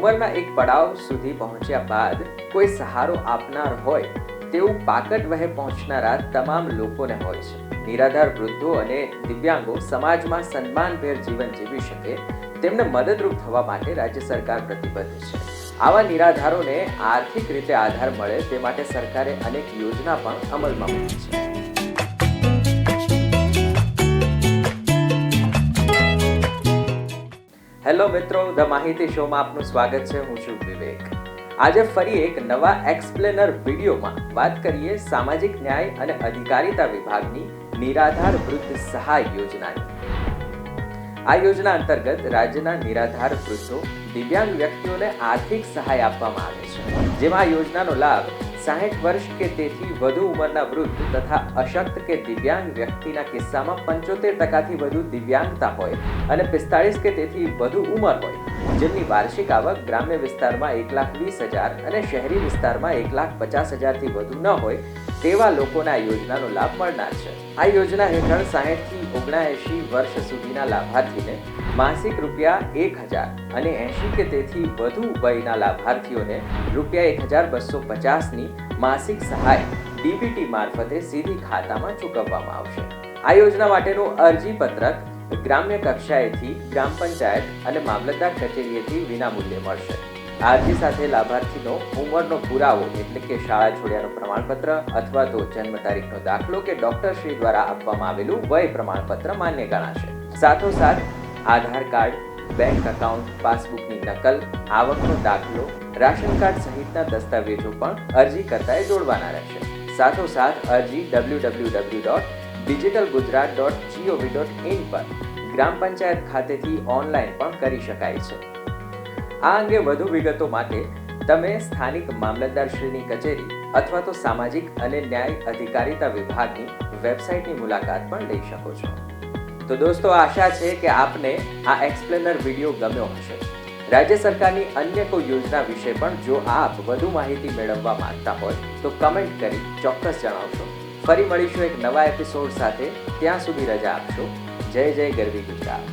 ઉંમરના એક પડાવ સુધી પહોંચ્યા બાદ કોઈ સહારો આપનાર હોય તેવું પાકટ વહે પહોંચનારા તમામ લોકોને હોય છે. નિરાધાર વૃદ્ધો અને દિવ્યાંગો સમાજમાં સન્માનભેર જીવન જીવી શકે તેમને મદદરૂપ થવા માટે રાજ્ય સરકાર પ્રતિબદ્ધ છે. આવા નિરાધારોને આર્થિક રીતે આધાર મળે તે માટે સરકારે અનેક યોજના પણ અમલમાં મૂકી છે. હેલો મિત્રો, ધ માહિતી શોમાં આપનું સ્વાગત છે. હું છું વિવેક. આજે ફરી એક નવા એક્સપ્લેનર વિડીયોમાં વાત કરીએ સામાજિક ન્યાય અને અધિકારીતા વિભાગની નિરાધાર વૃદ્ધ સહાય યોજનાની. આ યોજના અંતર્ગત રાજ્યના નિરાધાર વૃદ્ધો, દિવ્યાંગ વ્યક્તિઓને આર્થિક સહાય આપવામાં આવે છે. જેમાં આ યોજનાનો લાભ 60 વર્ષ કે તેથી વધુ ઉંમરના વૃદ્ધ તથા અશક્ત કે દિવ્યાંગ વ્યક્તિના કિસ્સામાં 75% વધુ દિવ્યાંગતા હોય અને 45 કે તેથી વધુ ઉંમર હોય, જેમની વાર્ષિક આવક ગ્રામ્ય વિસ્તારમાં 1,20,000 અને શહેરી વિસ્તારમાં 1,50,000 થી વધુ ન હોય તેવા લોકોને આ યોજનાનો લાભ મળનાર છે. આ યોજના હેઠળ 60 થી 79 વર્ષ સુધીના લાભાર્થીને માસિક ₹1,000 અને 80 કે તેથી વધુ વયના લાભાર્થીઓને ₹1,250 ની માસિક સહાય ડીબીટી મારફતે સીધી ખાતામાં ચૂકવવામાં આવશે. આ યોજના માટેનું અરજી પત્રક ગ્રામ્ય કક્ષાએથી ગ્રામ પંચાયત અને મામલતદાર કચેરીએથી વિનામૂલ્યે મળશે. આ અરજી સાથે લાભાર્થીનો ઉંમરનો પુરાવો એટલે કે શાળા છોડ્યાનું પ્રમાણપત્ર અથવા તો જન્મ તારીખનો દાખલો કે ડોક્ટરશ્રી દ્વારા આપવામાં આવેલું વય પ્રમાણપત્ર માન્ય ગણાશે. સાથોસાથ આધાર કાર્ડ, બેંક એકાઉન્ટ, પાસબુકની નકલ, આવકનો દાખલો, રાશન કાર્ડ સહિતના દસ્તાવેજો પણ અરજી કરતાએ જોડવાના રહેશે. સાથોસાથ અરજી www.digitalgujarat.gov.in પર ગ્રામ પંચાયત ખાતેથી ઓનલાઈન પણ કરી શકાય છે. આ અંગે વધુ વિગતો માટે તમે સ્થાનિક મામલતદારશ્રીની કચેરી અથવા તો સામાજિક અને ન્યાય અધિકારીતા વિભાગની વેબસાઇટની મુલાકાત પણ લઈ શકો છો. તો દોસ્તો, આશા છે કે આપને આ એક્સપ્લેનર વિડીયો ગમ્યો હશે. રાજ્ય સરકારની અન્ય કોઈ યોજના વિશે પણ જો આપ વધુ માહિતી મેળવવા માંગતા હોય તો કમેન્ટ કરી ચોક્કસ જણાવશો. ફરી મળીશું એક નવા એપિસોડ સાથે. ત્યાં સુધી રજા આપશો. જય જય ગરવી ગુજરાત.